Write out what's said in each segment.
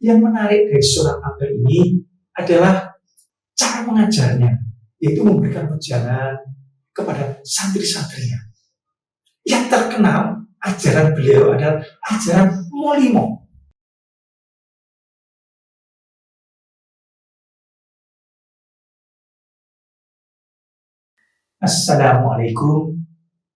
Yang menarik dari Sunan Ampel ini adalah cara mengajarnya, yaitu memberikan wejangan kepada santri-santrinya. Yang terkenal ajaran beliau adalah ajaran Molimo. Assalamualaikum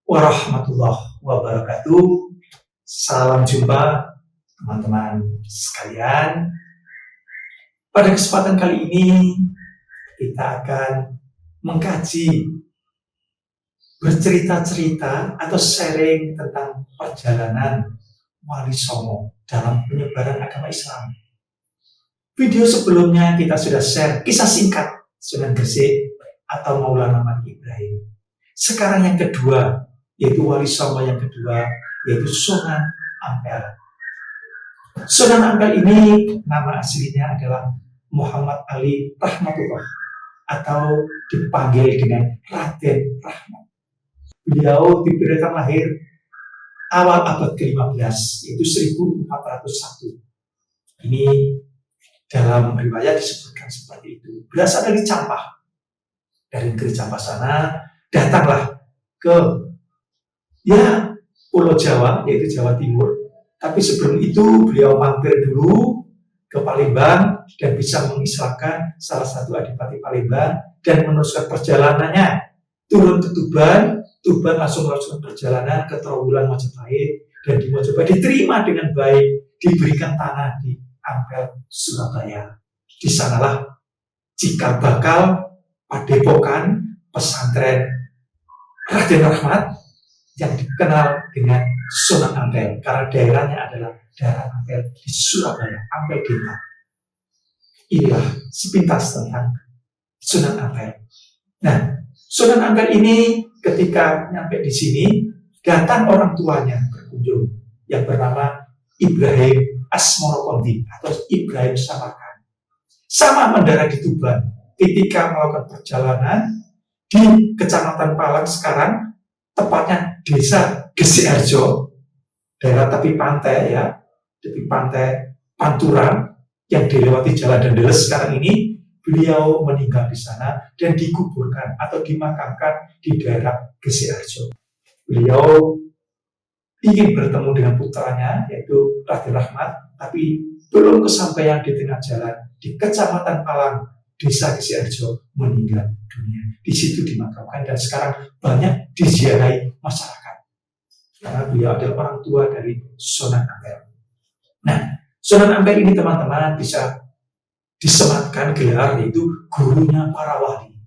warahmatullahi wabarakatuh. Salam jumpa teman-teman sekalian. Pada kesempatan kali ini kita akan mengkaji, bercerita-cerita atau sharing tentang perjalanan Wali Songo dalam penyebaran agama Islam. Video sebelumnya kita sudah share kisah singkat Sunan Gresik atau Maulana Malik Ibrahim. Sekarang yang kedua, yaitu Wali Songo yang kedua, yaitu Sunan Ampel. Sunan Ampel ini nama aslinya adalah Muhammad Ali Rahmatullah atau dipanggil dengan Raden Rahmat. Beliau diberikan lahir awal abad ke-15, yaitu 1401. Ini dalam riwayat disebutkan seperti itu. Berasal dari Campah. Dari negeri Campah sana datanglah ke Pulau Jawa, yaitu Jawa Timur. Tapi sebelum itu beliau mampir dulu ke Palembang dan bisa mengislamkan salah satu adipati Palembang dan meneruskan perjalanannya turun ke Tuban langsung melakukan perjalanan ke Trawulan Majapahit, dan di Majapahit diterima dengan baik, diberikan tanah di Ampel, Surabaya. Di sanalah cikal bakal padepokan pesantren Raden Rahmat yang dikenal dengan Sunan Ampel, karena daerahnya adalah daerah Ampel di Surabaya, Ampel Denta. Inilah sepintas tentang Sunan Ampel. Nah, Sunan Ampel ini ketika nyampe di sini, datang orang tuanya berkunjung yang bernama Ibrahim Asmorokondi atau Ibrahim Samarkand. Sama mendarat di Tuban ketika melakukan perjalanan di Kecamatan Palang sekarang, tepatnya Desa Gesiharjo, daerah tepi pantai tepi pantai Pantura yang dilewati Jalan Dendeles sekarang ini. Beliau meninggal di sana dan dikuburkan atau dimakamkan di daerah Gesiharjo. Beliau ingin bertemu dengan putranya yaitu Raden Rahmat, tapi belum kesampaian di tengah jalan di Kecamatan Palang, Desa Gesiharjo, meninggal dunia. Di situ dimakamkan dan sekarang banyak diziarahi masyarakat karena beliau adalah orang tua dari Sunan Ampel. Nah, Sunan Ampel ini teman-teman bisa disematkan gelar yaitu gurunya para wali,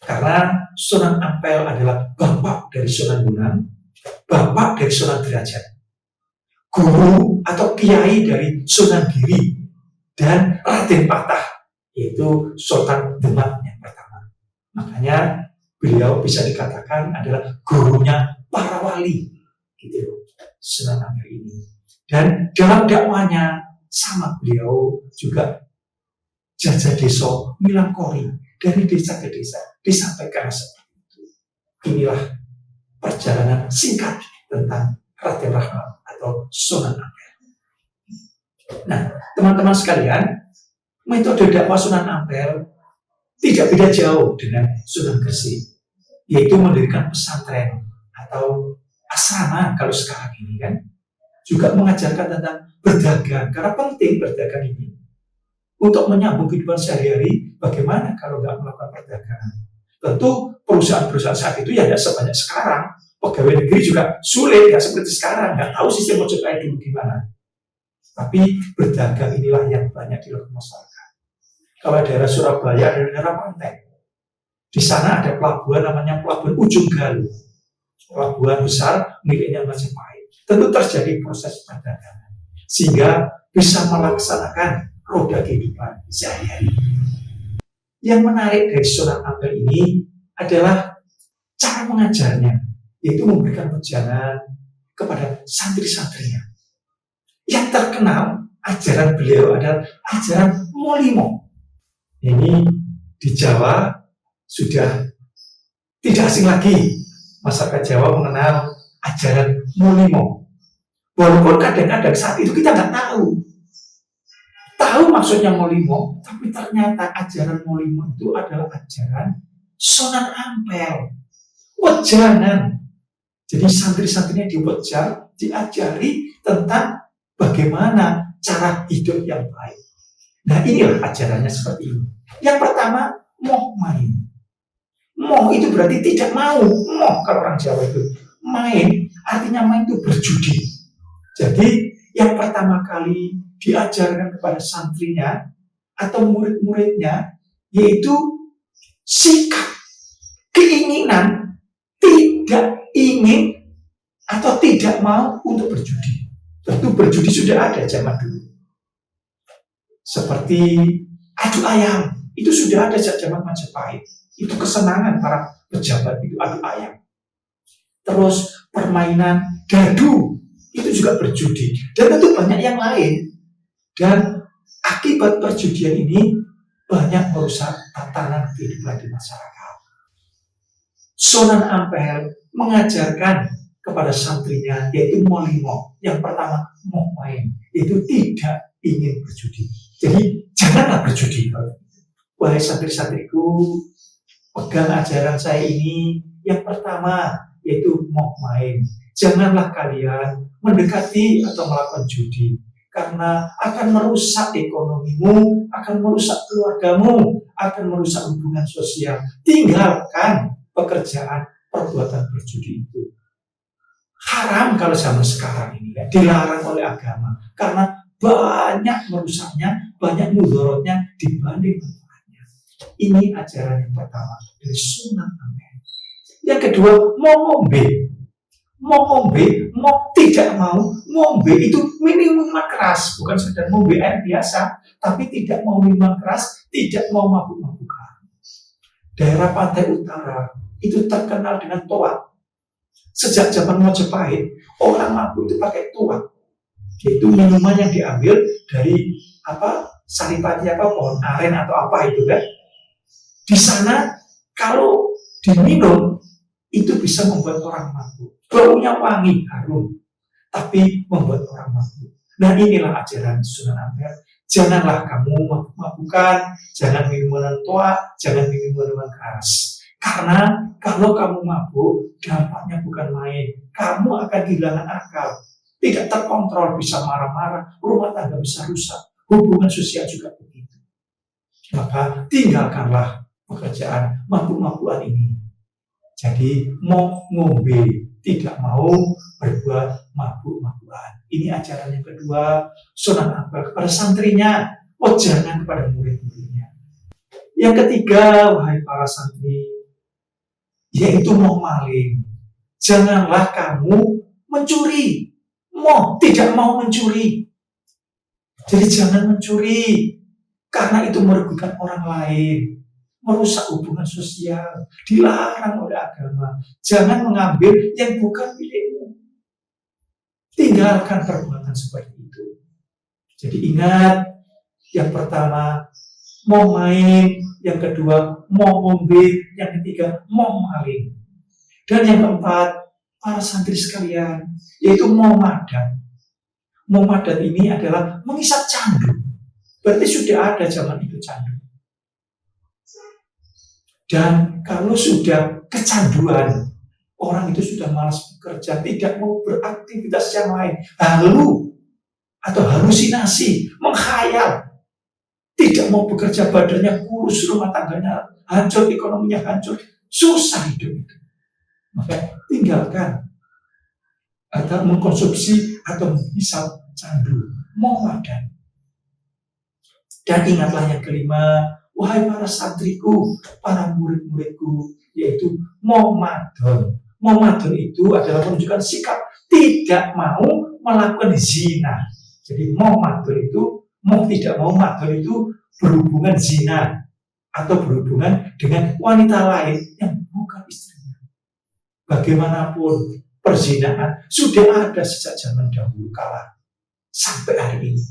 karena Sunan Ampel adalah bapak dari Sunan Bonang, bapak dari Sunan Derajat, guru atau kiai dari Sunan Giri dan Raden Patah, yaitu Sultan Demak yang pertama. Makanya beliau bisa dikatakan adalah gurunya para wali, gitu Sunan Ampel ini. Dan dalam dakwanya sama, beliau juga jajah desa Milangkori, dari desa ke desa disampaikan seperti itu. Inilah perjalanan singkat tentang Raden Rahmat atau Sunan Ampel. Nah, teman-teman sekalian, metode dakwah Sunan Ampel tidak beda jauh dengan Sunan Gresik, yaitu mendirikan pesantren atau asrama kalau sekarang ini kan, juga mengajarkan tentang berdagang, karena penting berdagang ini untuk menyambung kehidupan sehari-hari. Bagaimana kalau nggak melakukan perdagangan? Tentu perusahaan-perusahaan saat itu ya tidak sebanyak sekarang. Pegawai negeri juga sulit, nggak seperti sekarang. Nggak tahu sistem Majapahit dulu gimana. Tapi berdagang inilah yang banyak dilakukan masyarakat. Kalau daerah Surabaya ada daerah pantai. Di sana ada pelabuhan namanya Pelabuhan Ujung Galuh. Pelabuhan besar miliknya Majapahit. Tentu terjadi proses perdagangan sehingga bisa melaksanakan roda kehidupan sehari-hari. Yang menarik dari Sunan Ampel ini adalah cara mengajarnya, yaitu memberikan wejangan kepada santri-santrinya. Yang terkenal ajaran beliau adalah ajaran Molimo. Ini di Jawa sudah tidak asing lagi, masyarakat Jawa mengenal ajaran Molimo. Walaupun kadang-kadang saat itu kita nggak tahu. tahu maksudnya molimo, tapi ternyata ajaran molimo itu adalah ajaran Sunan Ampel. Wejangan. Jadi santri-santrinya diwejar, diajari tentang bagaimana cara hidup yang baik. Nah, inilah ajarannya seperti ini. Yang pertama, moh main. Moh itu berarti tidak mau. Moh kalau orang Jawa itu main, artinya main itu berjudi. Jadi yang pertama kali diajarkan kepada santrinya atau murid-muridnya yaitu sikap, keinginan tidak ingin atau tidak mau untuk berjudi. Tentu berjudi sudah ada zaman dulu. Seperti adu ayam, itu sudah ada sejak zaman Majapahit. Itu kesenangan para pejabat itu adu ayam. Terus permainan dadu, itu juga berjudi. Dan tentu banyak yang lain. Dan akibat perjudian ini banyak merusak tatanan kehidupan di masyarakat. Sunan Ampel mengajarkan kepada santrinya yaitu molimo. Yang pertama, mau main, itu tidak ingin berjudi. Jadi janganlah berjudi. Wahai santri-santriku, pegang ajaran saya ini. Yang pertama yaitu mau main. Janganlah kalian mendekati atau melakukan judi, karena akan merusak ekonomimu, akan merusak keluargamu, akan merusak hubungan sosial. Tinggalkan pekerjaan perbuatan berjudi itu. Haram kalau zaman sekarang ini, ya, dilarang oleh agama, karena banyak merusaknya, banyak mudorotnya dibanding manfaatnya. Ini ajaran yang pertama dari Sunan Ampel. Yang kedua, mau ngombe. Mau ngombe, mau tidak mau, ngombe itu minuman keras, bukan sekedar ngombe air biasa, tapi tidak mau minuman keras, tidak mau mabuk-mabukan. Daerah pantai utara itu terkenal dengan toak. Sejak zaman Majapahit, orang mabuk itu pakai toak, yaitu minuman yang diambil dari saripati pohon aren atau apa itu kan. Di sana kalau diminum itu bisa membuat orang mabuk. Baunya wangi, harum, tapi membuat orang mabuk. Nah, inilah ajaran Sunan Ampel. Janganlah kamu mabuk-mabukan, jangan minuman tua, jangan minuman keras. Karena kalau kamu mabuk, dampaknya bukan main. Kamu akan kehilangan akal, tidak terkontrol, bisa marah-marah, rumah tangga bisa rusak, hubungan sosial juga begitu. Maka tinggalkanlah pekerjaan mabuk-mabukan ini. Jadi mau ngombe, tidak mau berbuat mabuk-mabukan. Ini ajaran yang kedua Sunan Ampel kepada santrinya, jangan kepada murid-muridnya. Yang ketiga, wahai para santri, yaitu mau maling. Janganlah kamu mencuri. Tidak mau mencuri. Jadi jangan mencuri, karena itu merugikan orang lain, merusak hubungan sosial, dilarang oleh agama. Jangan mengambil yang bukan milikmu. Tinggalkan perbuatan seperti itu. Jadi ingat, yang pertama mau main, yang kedua mau ngombe, yang ketiga mau maling. Dan yang keempat, para santri sekalian, yaitu mau madan. Mau madan ini adalah mengisap candu. Berarti sudah ada zaman itu candu. Dan kalau sudah kecanduan, orang itu sudah malas bekerja, tidak mau beraktivitas yang lain, halu atau halusinasi, menghayal, tidak mau bekerja, badannya kurus, rumah tangganya hancur, ekonominya hancur, susah hidup itu. Maka tinggalkan atau mengkonsumsi atau menghisap candu, mau madan. Dan ingatlah yang kelima, wahai para santriku, para murid-muridku, yaitu mau madon. Mau madon itu adalah menunjukkan sikap tidak mau melakukan zina. Jadi mau madon itu, mau tidak mau madon itu berhubungan zina atau berhubungan dengan wanita lain yang bukan istrinya. Bagaimanapun perzinahan sudah ada sejak zaman dahulu kala sampai hari ini.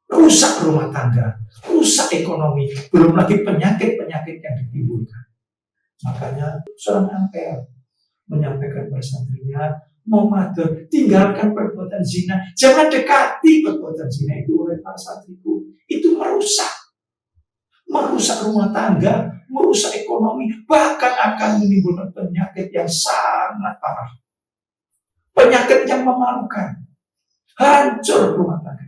Rusak rumah tangga, rusak ekonomi, belum lagi penyakit-penyakit yang ditimbulkan. Makanya Sunan Ampel menyampaikan kepada santrinya, mau madon, tinggalkan perbuatan zina, jangan dekati perbuatan zina itu oleh para santriku. Itu merusak rumah tangga, merusak ekonomi, bahkan akan menimbulkan penyakit yang sangat parah. Penyakit yang memalukan. Hancur rumah tangga.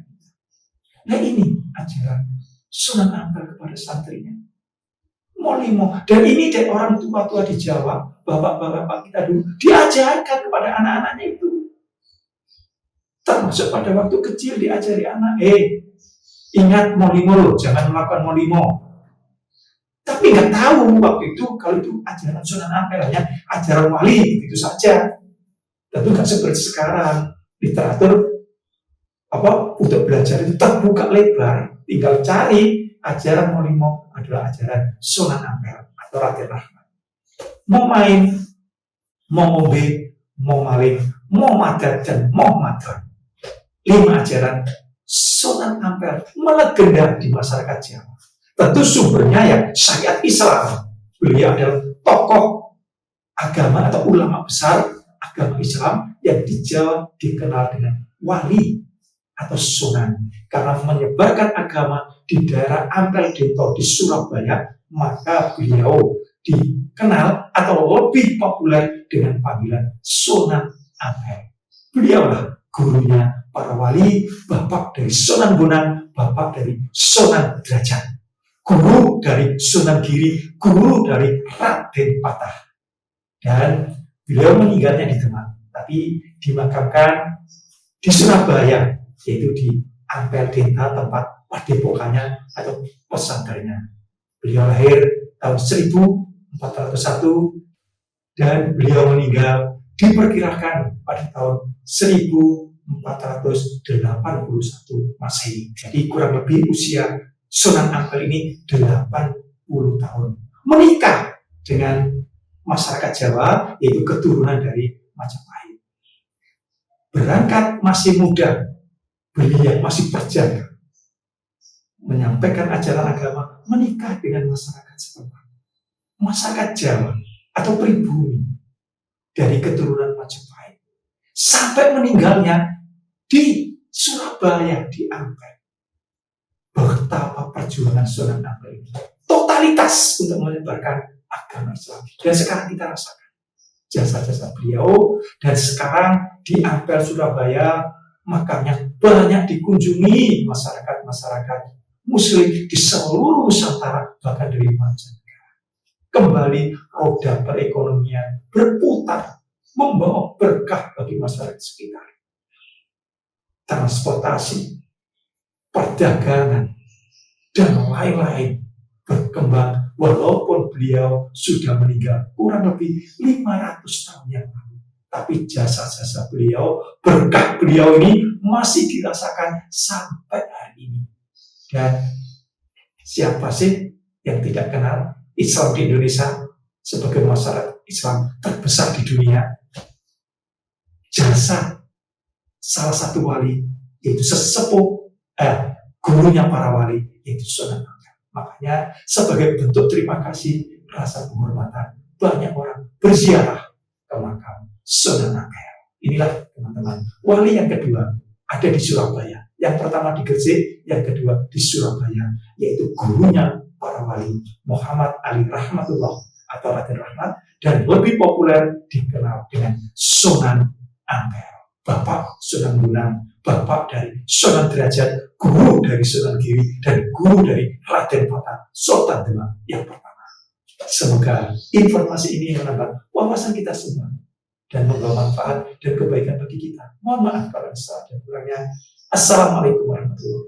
Nah ini ajaran Sunan Ampel kepada santrinya. Molimo. Dan ini dari orang tua-tua di Jawa, bapak-bapak kita dulu, diajarkan kepada anak-anaknya itu. Termasuk pada waktu kecil diajari anak, ingat molimo loh, jangan melakukan molimo. Tapi nggak tahu waktu itu kalau itu ajaran Sunan Ampel, hanya ajaran wali, begitu saja. Tentu nggak seperti sekarang. Literatur untuk belajar itu terbuka lebar. Tinggal cari ajaran molimo adalah ajaran Sunan Ampel atau Raden Rahmat. Mau main, mau ngombe, mau maling, mau madat dan mau madon. 5 ajaran Sunan Ampel melegenda di masyarakat Jawa. Tentu sumbernya ya syariat Islam. Beliau adalah tokoh agama atau ulama besar agama Islam yang di Jawa dikenal dengan wali atau sunan. Karena menyebarkan agama di daerah Ampel Dento di Surabaya, maka beliau dikenal atau lebih populer dengan panggilan Sunan Ampel. Beliaulah gurunya para wali, bapak dari Sunan Bonang, bapak dari Sunan Derajat. Guru dari Sunan Giri, guru dari Raden Patah. Dan beliau meninggalnya di Demak, tapi dimakamkan di Surabaya, yaitu di Ampel Denta, tempat padepokannya atau pesantrennya. Beliau lahir tahun 1401 dan beliau meninggal diperkirakan pada tahun 1481 Masehi. Jadi kurang lebih usia Sunan Ampel ini 80 tahun. Menikah dengan masyarakat Jawa, yaitu keturunan dari Majapahit. Berangkat masih muda, beliau masih berjaga menyampaikan ajaran agama, menikah dengan masyarakat setempat, masyarakat Jawa atau pribumi dari keturunan Majapahit, sampai meninggalnya di Surabaya, di Ampel. Betapa perjuangan Sunan Ampel ini totalitas untuk menyebarkan agama Islam. Dan sekarang kita rasakan jasa-jasa beliau. Dan sekarang di Ampel Surabaya, makamnya banyak dikunjungi masyarakat Muslim di seluruh Nusantara, bahkan dari mancanegara. Kembali roda perekonomian berputar, membawa berkah bagi masyarakat sekitar. Transportasi, perdagangan, dan lain-lain berkembang walaupun beliau sudah meninggal kurang lebih 500 tahun yang lalu. Tapi jasa-jasa beliau, berkah beliau ini masih dirasakan sampai hari ini. Dan siapa sih yang tidak kenal Islam di Indonesia sebagai masyarakat Islam terbesar di dunia? Jasa salah satu wali, yaitu sesepuh gurunya para wali, yaitu Sunan Ampel. Makanya sebagai bentuk terima kasih, rasa penghormatan, banyak orang berziarah ke makam Sunan Ampel. Inilah teman-teman, wali yang kedua ada di Surabaya. Yang pertama di Gresik, yang kedua di Surabaya, yaitu gurunya para wali, Muhammad Ali Rahmatullah atau Raden Rahmat, dan lebih populer dikenal dengan Sunan Ampel. Bapak Sunan Bonang, bapak dari Sunan Derajat, guru dari Sunan Giri, dan guru dari Raden Patah, Sultan Demak yang pertama. Semoga informasi ini menambah wawasan kita semua dan membawa manfaat dan kebaikan bagi kita. Mohon maaf kalau salah dan kurangnya. Assalamualaikum warahmatullahi wabarakatuh.